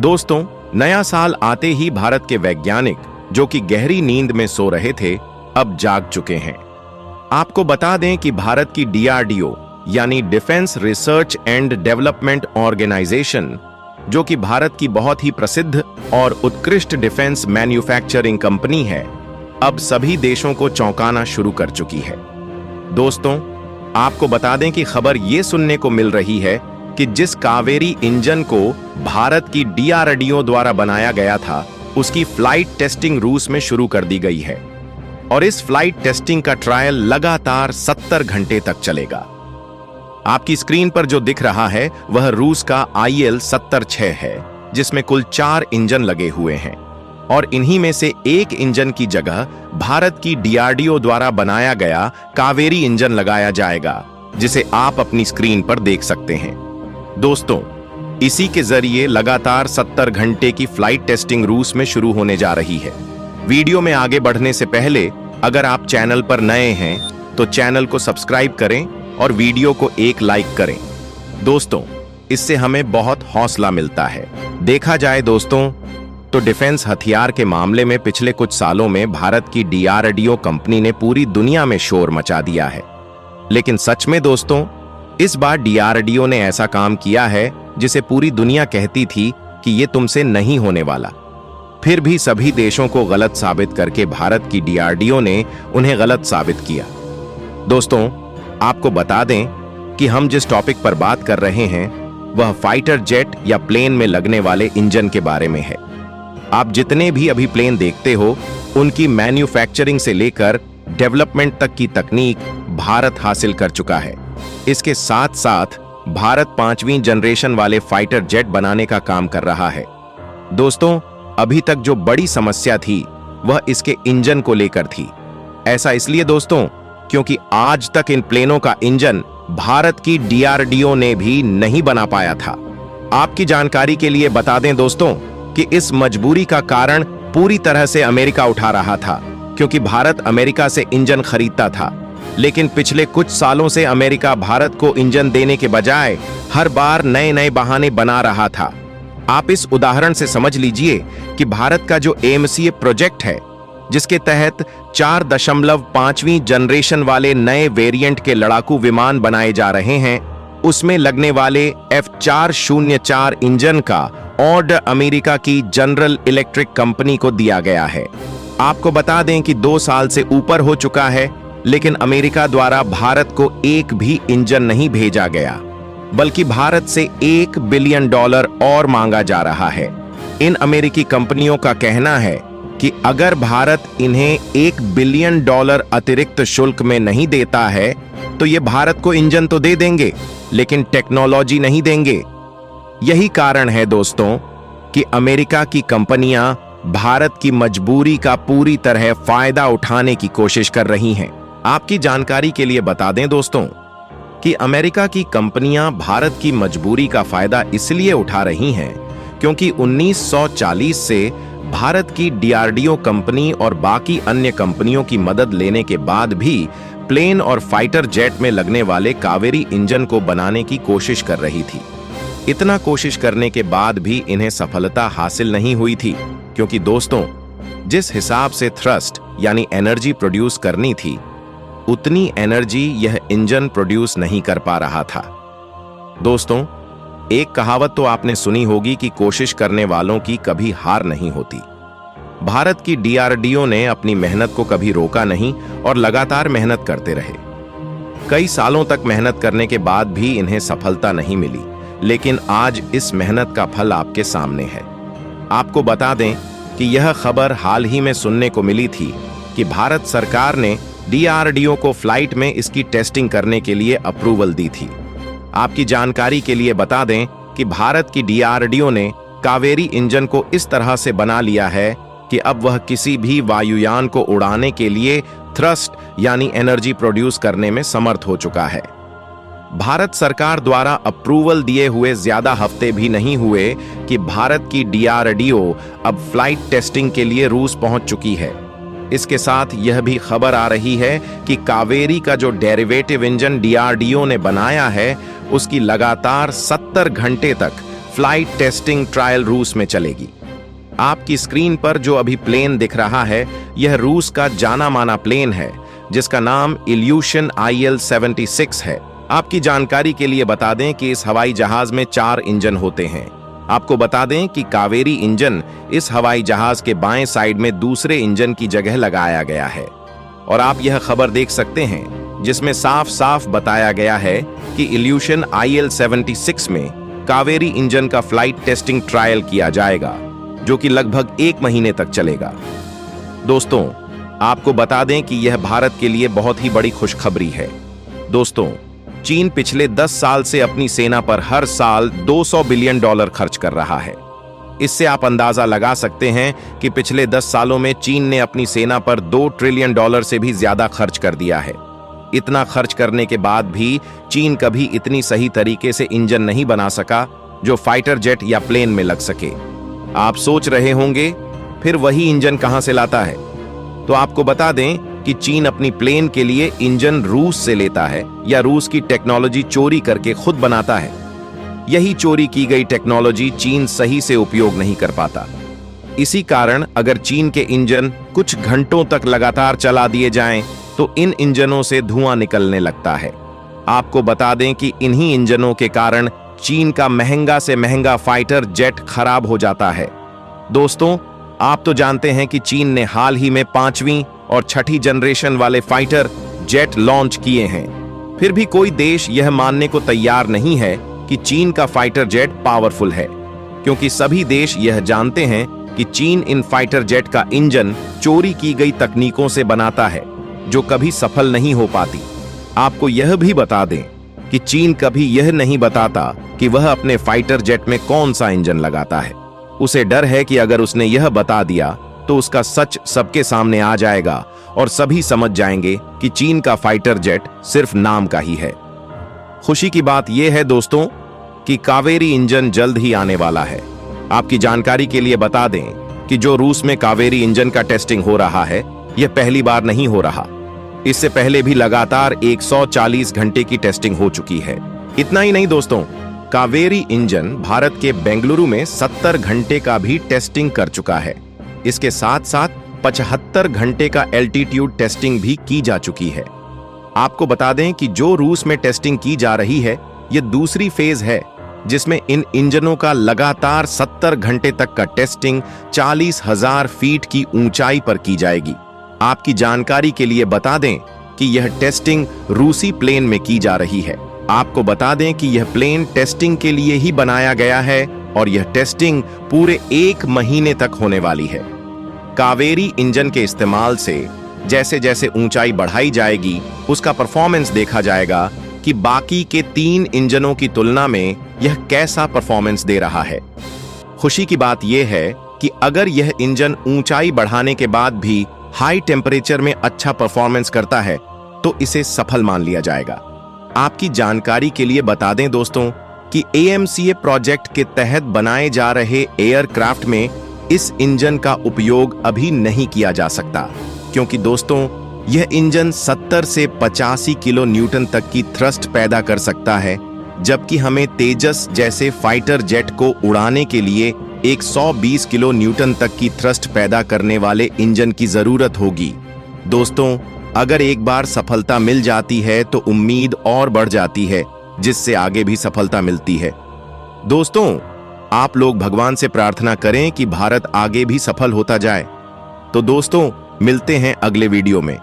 दोस्तों, नया साल आते ही भारत के वैज्ञानिक जो कि गहरी नींद में सो रहे थे, अब जाग चुके हैं। आपको बता दें कि भारत की डीआरडीओ यानी defence research and development organisation, जो कि भारत की बहुत ही प्रसिद्ध और उत्कृष्ट डिफेंस मैन्युफैक्चरिंग कंपनी है, अब सभी देशों को चौंकाना शुरू कर चुकी है। दोस्तों, आपको बता दें कि खबर यह सुनने को मिल रही है कि जिस कावेरी इंजन को भारत की डीआरडीओ द्वारा बनाया गया था, उसकी फ्लाइट टेस्टिंग रूस में शुरू कर दी गई है और इस फ्लाइट टेस्टिंग का ट्रायल लगातार 70 घंटे तक चलेगा। आपकी स्क्रीन पर जो दिख रहा है वह रूस का IL-76 है, जिसमें कुल 4 इंजन लगे हुए हैं और इन्हीं में से एक इंजन की जगह भारत की डीआरडीओ द्वारा बनाया गया कावेरी इंजन लगाया जाएगा, जिसे आप अपनी स्क्रीन पर देख सकते हैं। दोस्तों, इसी के जरिए लगातार 70 घंटे की फ्लाइट टेस्टिंग रूस में शुरू होने जा रही है। वीडियो में आगे बढ़ने से पहले अगर आप चैनल पर नए हैं तो चैनल को सब्सक्राइब करें और वीडियो को एक लाइक करें। दोस्तों, इससे हमें बहुत हौसला मिलता है। देखा जाए दोस्तों, तो डिफेंस हथियार के मामले में पिछले कुछ सालों में भारत की डीआरडीओ कंपनी ने पूरी दुनिया में शोर मचा दिया है। लेकिन सच में दोस्तों, इस बार डीआरडीओ ने ऐसा काम किया है जिसे पूरी दुनिया कहती थी कि ये तुमसे नहीं होने वाला। फिर भी सभी देशों को गलत साबित करके भारत की डीआरडीओ ने उन्हें गलत साबित किया। दोस्तों, आपको बता दें कि हम जिस टॉपिक पर बात कर रहे हैं वह फाइटर जेट या प्लेन में लगने वाले इंजन के बारे में है। आप जितने भी अभी प्लेन देखते हो, उनकी मैन्युफैक्चरिंग से लेकर डेवलपमेंट तक की तकनीक भारत हासिल कर चुका है। इसके साथ साथ भारत 5वीं जनरेशन वाले फाइटर जेट बनाने का काम कर रहा है। दोस्तों, अभी तक जो बड़ी समस्या थी वह इसके इंजन को लेकर थी। ऐसा इसलिए दोस्तों, क्योंकि आज तक इन प्लेनों का इंजन भारत की डीआरडीओ ने भी नहीं बना पाया था। आपकी जानकारी के लिए बता दें दोस्तों कि इस मजबूरी का कारण पूरी तरह से अमेरिका उठा रहा था, क्योंकि भारत अमेरिका से इंजन खरीदता था। लेकिन पिछले कुछ सालों से अमेरिका भारत को इंजन देने के बजाय हर बार नए नए बहाने बना रहा था। आप इस उदाहरण से समझ लीजिए कि भारत का जो AMCA प्रोजेक्ट है, जिसके तहत 4.5वीं जनरेशन वाले नए वेरिएंट के लड़ाकू विमान बनाए जा रहे हैं, उसमें लगने वाले F404 इंजन का ऑर्डर अमेरिका की जनरल इलेक्ट्रिक कंपनी को दिया गया है। आपको बता दें कि 2 साल से ऊपर हो चुका है, लेकिन अमेरिका द्वारा भारत को एक भी इंजन नहीं भेजा गया, बल्कि भारत से $1 बिलियन और मांगा जा रहा है। इन अमेरिकी कंपनियों का कहना है कि अगर भारत इन्हें $1 बिलियन अतिरिक्त शुल्क में नहीं देता है तो ये भारत को इंजन तो दे देंगे, लेकिन टेक्नोलॉजी नहीं देंगे। यही कारण है दोस्तों कि अमेरिका की कंपनियां भारत की मजबूरी का पूरी तरह फायदा उठाने की कोशिश कर रही हैं। आपकी जानकारी के लिए बता दें दोस्तों कि अमेरिका की कंपनियां भारत की मजबूरी का फायदा इसलिए उठा रही हैं क्योंकि 1940 से भारत की डीआरडीओ कंपनी और बाकी अन्य कंपनियों की मदद लेने के बाद भी प्लेन और फाइटर जेट में लगने वाले कावेरी इंजन को बनाने की कोशिश कर रही थी। इतना कोशिश करने के बाद भी इन्हें सफलता हासिल नहीं हुई थी, क्योंकि दोस्तों, जिस हिसाब से थ्रस्ट यानी एनर्जी प्रोड्यूस करनी थी, उतनी एनर्जी यह इंजन प्रोड्यूस नहीं कर पा रहा था। दोस्तों, एक कहावत तो आपने सुनी होगी कि कोशिश करने वालों की कभी हार नहीं होती। भारत की डीआरडीओ ने अपनी मेहनत को कभी रोका नहीं और लगातार मेहनत करते रहे। कई सालों तक मेहनत करने के बाद भी इन्हें सफलता नहीं मिली, लेकिन आज इस मेहनत का फल आपके सामने है। आपको बता दें कि यह खबर हाल ही में सुनने को मिली थी कि भारत सरकार ने डीआरडीओ को फ्लाइट में इसकी टेस्टिंग करने के लिए अप्रूवल दी थी। आपकी जानकारी के लिए बता दें कि भारत की डीआरडीओ ने कावेरी इंजन को इस तरह से बना लिया है कि अब वह किसी भी वायुयान को उड़ाने के लिए थ्रस्ट यानी एनर्जी प्रोड्यूस करने में समर्थ हो चुका है। भारत सरकार द्वारा अप्रूवल दिए हुए ज्यादा हफ्ते भी नहीं हुए कि भारत की डीआरडीओ अब फ्लाइट टेस्टिंग के लिए रूस पहुंच चुकी है। इसके साथ यह भी खबर आ रही है कि कावेरी का जो डेरिवेटिव इंजन डीआरडीओ ने बनाया है, उसकी लगातार 70 घंटे तक फ्लाइट टेस्टिंग ट्रायल रूस में चलेगी। आपकी स्क्रीन पर जो अभी प्लेन दिख रहा है, यह रूस का जाना माना प्लेन है जिसका नाम इल्यूशन IL-76 है। आपकी जानकारी के लिए बता दें कि इस हवाई जहाज में 4 इंजन होते हैं। आपको बता दें कि कावेरी इंजन इस हवाई जहाज के बाएं साइड में दूसरे इंजन की जगह लगाया गया है। और आप यह खबर देख सकते हैं जिसमें साफ साफ बताया गया है कि इल्यूशन IL-76 में कावेरी इंजन का फ्लाइट टेस्टिंग ट्रायल किया जाएगा, जो कि लगभग 1 महीने तक चलेगा। दोस्तों, आपको बता दें कि यह भारत के लिए बहुत ही बड़ी खुशखबरी है। दोस्तों, चीन पिछले 10 साल से अपनी सेना पर हर साल $200 बिलियन खर्च कर रहा है। इससे आप अंदाजा लगा सकते हैं कि पिछले 10 सालों में चीन ने अपनी सेना पर $2 ट्रिलियन से भी ज्यादा खर्च कर दिया है। इतना खर्च करने के बाद भी चीन कभी इतनी सही तरीके से इंजन नहीं बना सका जो फाइटर जेट या प्लेन में लग सके। आप सोच रहे होंगे फिर वही इंजन कहां से लाता है? तो आपको बता दें कि चीन अपनी प्लेन के लिए इंजन रूस से लेता है या रूस की टेक्नोलॉजी चोरी करके खुद बनाता है। यही चोरी की गई टेक्नोलॉजी चीन सही से उपयोग नहीं कर पाता। इसी कारण अगर चीन के इंजन कुछ घंटों तक लगातार चला दिए जाएं, तो इन इंजनों से धुआं निकलने लगता है। आपको बता दें कि इन्हीं इंजनों के कारण चीन का महंगा से महंगा फाइटर जेट खराब हो जाता है। दोस्तों, आप तो जानते हैं कि चीन ने हाल ही में 5वीं और 6ठी जनरेशन वाले फाइटर जेट लॉन्च किए हैं। फिर भी कोई देश यह मानने को तैयार नहीं है कि चीन का फाइटर जेट पावरफुल है, क्योंकि सभी देश यह जानते हैं कि चीन इन फाइटर जेट का इंजन चोरी की गई तकनीकों से बनाता है, जो कभी सफल नहीं हो पाती। आपको यह भी बता दें कि चीन कभी यह नहीं बताता कि वह अपने फाइटर जेट में कौन सा इंजन लगाता है। उसे डर है कि अगर उसने यह बता दिया तो उसका सच सबके सामने आ जाएगा और सभी समझ जाएंगे कि चीन का फाइटर जेट सिर्फ नाम का ही है। खुशी की बात यह है दोस्तों कि कावेरी इंजन जल्द ही आने वाला है। आपकी जानकारी के लिए बता दें कि जो रूस में कावेरी इंजन का टेस्टिंग हो रहा है, यह पहली बार नहीं हो रहा। इससे पहले भी लगातार 140 घंटे की टेस्टिंग हो चुकी है। इतना ही नहीं दोस्तों, कावेरी इंजन भारत के बेंगलुरु में 70 घंटे का भी टेस्टिंग कर चुका है। इसके साथ साथ 75 घंटे का एल्टीट्यूड टेस्टिंग भी की जा चुकी है। आपको बता दें कि जो रूस में टेस्टिंग की जा रही है, यह दूसरी फेज है जिसमें इन इंजनों का लगातार 70 घंटे तक का टेस्टिंग 40,000 फीट की ऊंचाई पर की जाएगी। आपकी जानकारी के लिए बता दें कि यह टेस्टिंग रूसी प्लेन में की जा रही है। आपको बता दें कि यह प्लेन टेस्टिंग के लिए ही बनाया गया है और यह टेस्टिंग पूरे 1 महीने तक होने वाली है। कावेरी इंजन के इस्तेमाल से जैसे जैसे ऊंचाई बढ़ाई जाएगी, उसका परफॉर्मेंस देखा जाएगा कि बाकी के 3 इंजनों की तुलना में यह कैसा परफॉर्मेंस दे रहा है। खुशी की बात यह है कि अगर यह इंजन ऊंचाई बढ़ाने के बाद भी हाई टेम्परेचर में अच्छा परफॉर्मेंस करता है, तो इसे सफल मान लिया जाएगा। आपकी जानकारी के लिए बता दें दोस्तों कि AMCA प्रोजेक्ट के तहत बनाए जा रहे एयरक्राफ्ट में इस इंजन का उपयोग अभी नहीं किया जा सकता, क्योंकि दोस्तों यह इंजन 70 से 85 किलो न्यूटन तक की थ्रस्ट पैदा कर सकता है, जबकि हमें तेजस जैसे फाइटर जेट को उड़ाने के लिए 120 किलो न्यूटन तक की थ्रस्ट पैदा करने वाले इंजन की जरूरत होगी। दोस्तों, अगर एक बार सफलता मिल जाती है तो उम्मीद और बढ़ जाती है, जिससे आगे भी सफलता मिलती है। दोस्तों, आप लोग भगवान से प्रार्थना करें कि भारत आगे भी सफल होता जाए। तो दोस्तों, मिलते हैं अगले वीडियो में।